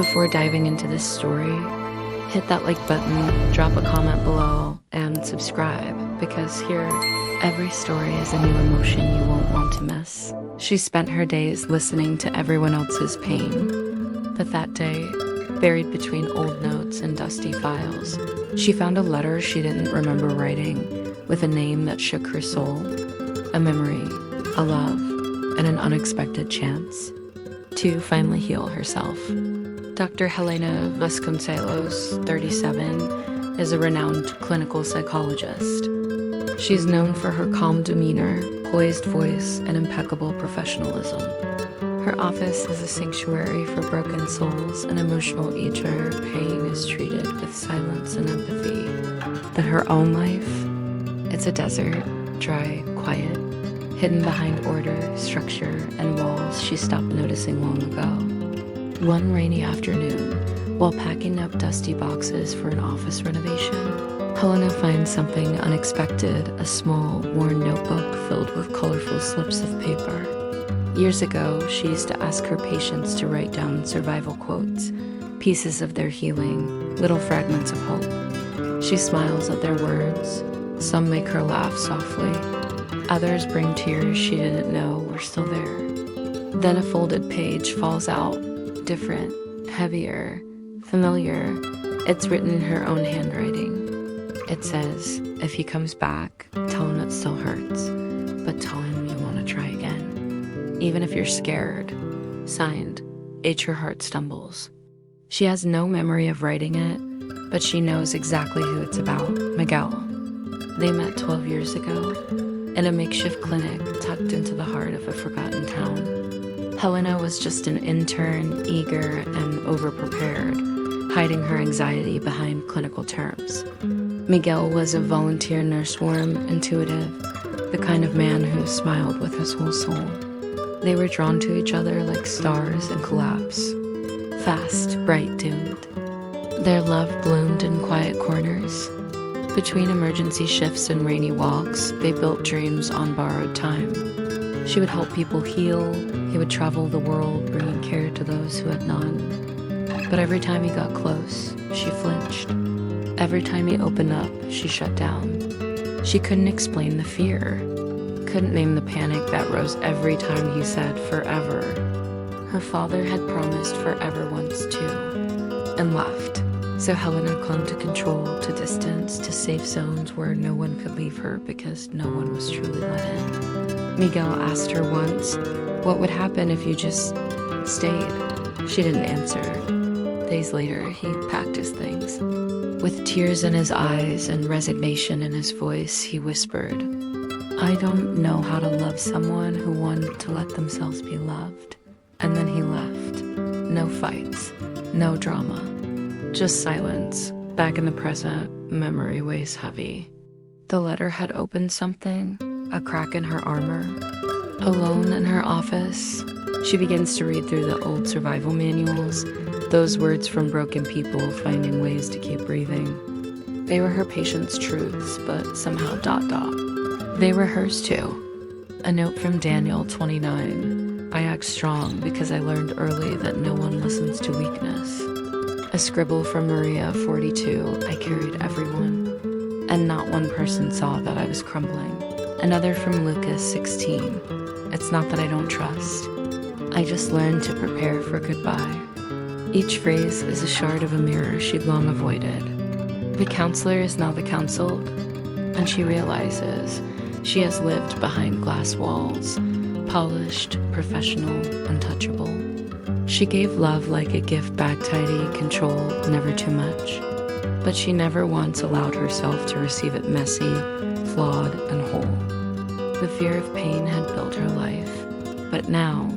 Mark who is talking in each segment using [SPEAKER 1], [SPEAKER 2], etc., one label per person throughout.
[SPEAKER 1] Before diving into this story, hit that like button, drop a comment below, and subscribe, because here, every story is a new emotion you won't want to miss. She spent her days listening to everyone else's pain, but that day, buried between old notes and dusty files, she found a letter she didn't remember writing, with a name that shook her soul, a memory, a love, and an unexpected chance to finally heal herself. Dr. Helena Vasconcelos, 37, is a renowned clinical psychologist. She's known for her calm demeanor, poised voice, and impeccable professionalism. Her office is a sanctuary for broken souls, an emotional each where pain is treated with silence and empathy. But her own life, it's a desert, dry, quiet, hidden behind order, structure, and walls she stopped noticing long ago. One rainy afternoon, while packing up dusty boxes for an office renovation, Helena finds something unexpected, a small, worn notebook filled with colorful slips of paper. Years ago, she used to ask her patients to write down survival quotes, pieces of their healing, little fragments of hope. She smiles at their words. Some make her laugh softly. Others bring tears she didn't know were still there. Then a folded page falls out, different, heavier, familiar. It's written in her own handwriting. It says, if he comes back, tell him it still hurts, but tell him you want to try again. Even if you're scared. Signed, H. Her Heart Stumbles. She has no memory of writing it, but she knows exactly who it's about, Miguel. They met 12 years ago in a makeshift clinic tucked into the heart of a forgotten town. Helena was just an intern, eager and overprepared, hiding her anxiety behind clinical terms. Miguel was a volunteer nurse worm, intuitive, the kind of man who smiled with his whole soul. They were drawn to each other like stars in collapse, fast, bright, doomed. Their love bloomed in quiet corners. Between emergency shifts and rainy walks, they built dreams on borrowed time. She would help people heal. He would travel the world, bringing care to those who had none. But every time he got close, she flinched. Every time he opened up, she shut down. She couldn't explain the fear, couldn't name the panic that rose every time he said forever. Her father had promised forever once too, and left. So Helena clung to control, to distance, to safe zones where no one could leave her because no one was truly let in. Miguel asked her once, what would happen if you just stayed? She didn't answer. Days later, he packed his things. With tears in his eyes and resignation in his voice, he whispered, I don't know how to love someone who wanted to let themselves be loved. And then he left. No fights, no drama. Just silence. Back in the present, memory weighs heavy. The letter had opened something, a crack in her armor. Alone in her office, she begins to read through the old survival manuals, those words from broken people finding ways to keep breathing. They were her patients' truths, but somehow ... They were hers too. A note from Daniel, 29. I act strong because I learned early that no one listens to weakness. A scribble from Maria, 42, I carried everyone, and not one person saw that I was crumbling. Another from Lucas, 16, it's not that I don't trust. I just learned to prepare for goodbye. Each phrase is a shard of a mirror she'd long avoided. The counselor is now the counseled, and she realizes she has lived behind glass walls, polished, professional, untouchable. She gave love like a gift bag, tidy, controlled, never too much. But she never once allowed herself to receive it messy, flawed, and whole. The fear of pain had built her life. But now,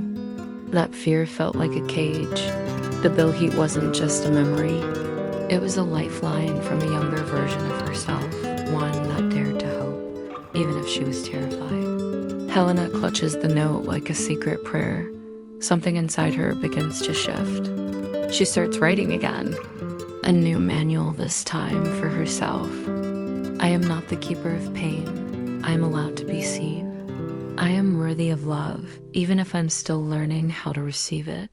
[SPEAKER 1] that fear felt like a cage. The bill heat wasn't just a memory. It was a lifeline from a younger version of herself, one that dared to hope, even if she was terrified. Helena clutches the note like a secret prayer. Something inside her begins to shift. She starts writing again. A new manual this time for herself. I am not the keeper of pain. I am allowed to be seen. I am worthy of love, even if I'm still learning how to receive it.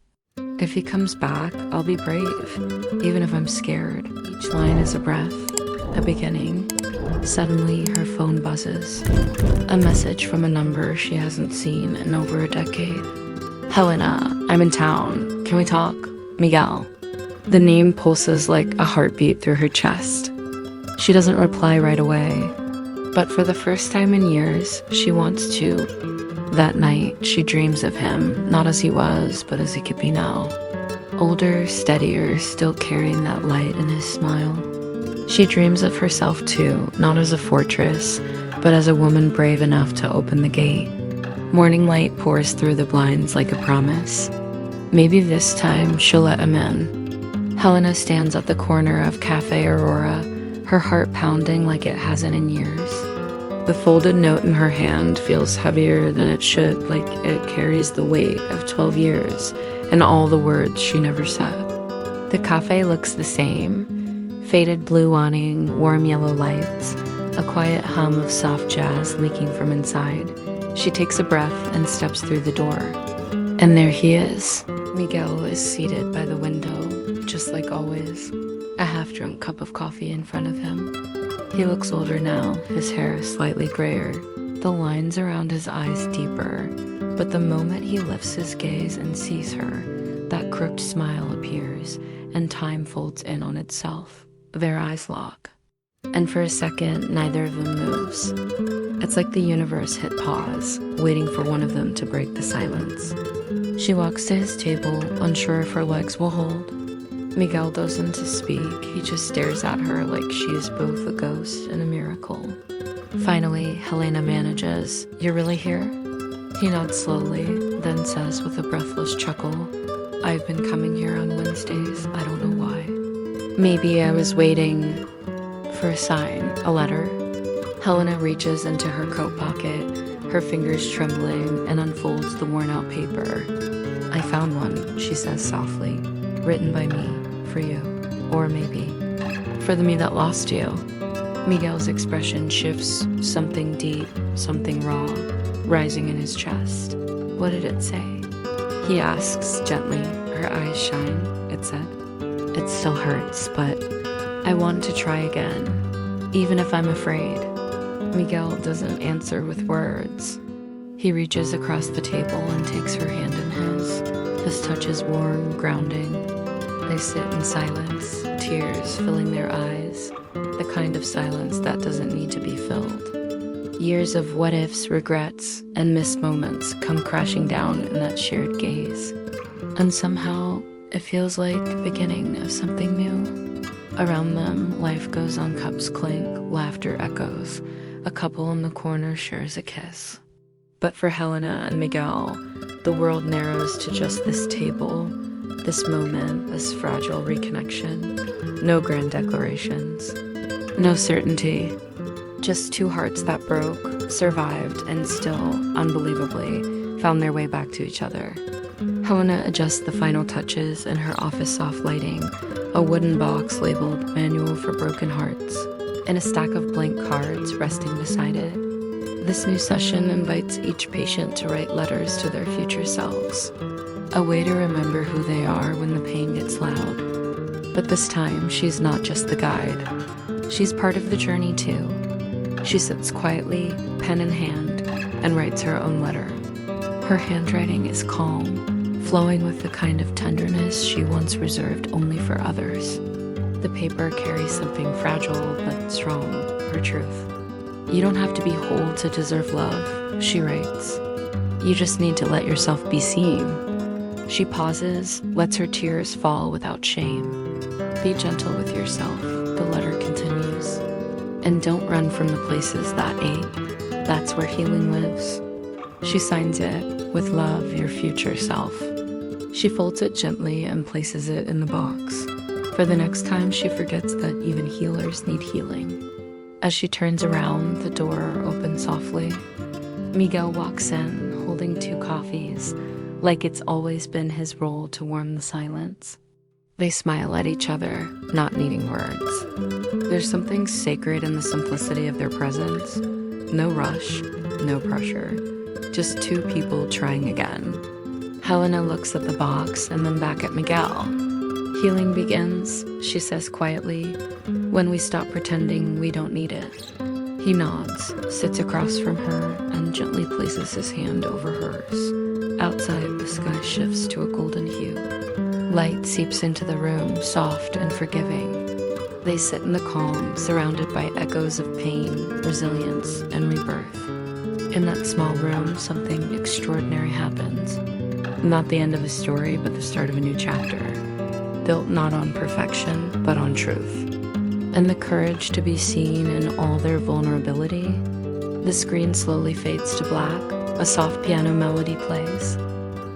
[SPEAKER 1] If he comes back, I'll be brave, even if I'm scared. Each line is a breath, a beginning. Suddenly, her phone buzzes. A message from a number she hasn't seen in over a decade. Helena, I'm in town. Can we talk? Miguel. The name pulses like a heartbeat through her chest. She doesn't reply right away, but for the first time in years, she wants to. That night, she dreams of him, not as he was, but as he could be now. Older, steadier, still carrying that light in his smile. She dreams of herself too, not as a fortress, but as a woman brave enough to open the gate. Morning light pours through the blinds like a promise. Maybe this time she'll let him in. Helena stands at the corner of Cafe Aurora, her heart pounding like it hasn't in years. The folded note in her hand feels heavier than it should, like it carries the weight of 12 years and all the words she never said. The cafe looks the same. Faded blue awning, warm yellow lights, a quiet hum of soft jazz leaking from inside. She takes a breath and steps through the door. And there he is. Miguel is seated by the window, just like always, a half-drunk cup of coffee in front of him. He looks older now, his hair slightly grayer, the lines around his eyes deeper, but the moment he lifts his gaze and sees her, that crooked smile appears, and time folds in on itself. Their eyes lock, and for a second, neither of them moves. It's like the universe hit pause, waiting for one of them to break the silence. She walks to his table, unsure if her legs will hold. Miguel doesn't speak, he just stares at her like she is both a ghost and a miracle. Finally, Helena manages, "You're really here?" He nods slowly, then says with a breathless chuckle, "I've been coming here on Wednesdays, I don't know why. Maybe I was waiting for a sign, a letter." Helena reaches into her coat pocket, her fingers trembling, and unfolds the worn-out paper. "I found one," she says softly, "written by me, for you. Or maybe, for the me that lost you." Miguel's expression shifts, something deep, something raw, rising in his chest. "What did it say?" He asks gently. Her eyes shine. It said, "It still hurts, but I want to try again, even if I'm afraid." Miguel doesn't answer with words. He reaches across the table and takes her hand in his. His touch is warm, grounding. They sit in silence, tears filling their eyes, the kind of silence that doesn't need to be filled. Years of what-ifs, regrets, and missed moments come crashing down in that shared gaze. And somehow, it feels like the beginning of something new. Around them, life goes on, cups clink, laughter echoes. A couple in the corner shares a kiss. But for Helena and Miguel, the world narrows to just this table, this moment, this fragile reconnection. No grand declarations, no certainty, just two hearts that broke, survived, and still, unbelievably, found their way back to each other. Helena adjusts the final touches in her office soft lighting, a wooden box labeled Manual for Broken Hearts, and a stack of blank cards resting beside it. This new session invites each patient to write letters to their future selves, a way to remember who they are when the pain gets loud. But this time, she's not just the guide. She's part of the journey too. She sits quietly, pen in hand, and writes her own letter. Her handwriting is calm, flowing with the kind of tenderness she once reserved only for others. The paper carries something fragile but strong, her truth. "You don't have to be whole to deserve love," she writes. "You just need to let yourself be seen." She pauses, lets her tears fall without shame. "Be gentle with yourself," the letter continues. "And don't run from the places that ache. That's where healing lives." She signs it, "With love, your future self." She folds it gently and places it in the box. For the next time, she forgets that even healers need healing. As she turns around, the door opens softly. Miguel walks in, holding 2 coffees, like it's always been his role to warm the silence. They smile at each other, not needing words. There's something sacred in the simplicity of their presence. No rush, no pressure. Just 2 people trying again. Helena looks at the box and then back at Miguel. Healing begins, she says quietly, when we stop pretending we don't need it. He nods, sits across from her, and gently places his hand over hers. Outside, the sky shifts to a golden hue. Light seeps into the room, soft and forgiving. They sit in the calm, surrounded by echoes of pain, resilience, and rebirth. In that small room, something extraordinary happens. Not the end of a story, but the start of a new chapter. Built not on perfection, but on truth. And the courage to be seen in all their vulnerability. The screen slowly fades to black, a soft piano melody plays.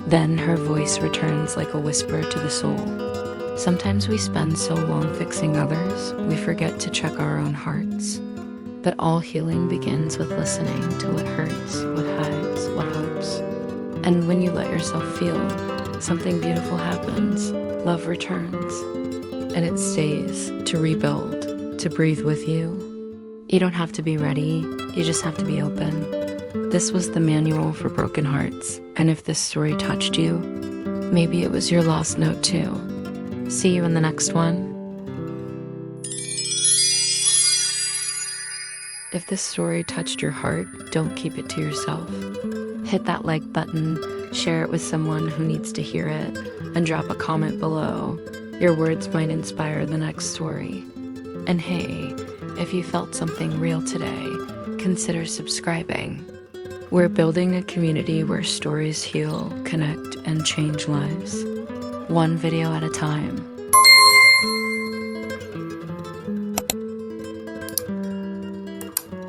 [SPEAKER 1] Then her voice returns like a whisper to the soul. Sometimes we spend so long fixing others, we forget to check our own hearts. But all healing begins with listening to what hurts, what hides, what hopes. And when you let yourself feel, something beautiful happens. Love returns. And it stays to rebuild, to breathe with you. You don't have to be ready, you just have to be open. This was the manual for broken hearts, and if this story touched you, maybe it was your lost note too. See you in the next one. If this story touched your heart, don't keep it to yourself. Hit that like button, share it with someone who needs to hear it, and drop a comment below. Your words might inspire the next story. And hey, if you felt something real today, consider subscribing. We're building a community where stories heal, connect, and change lives. One video at a time.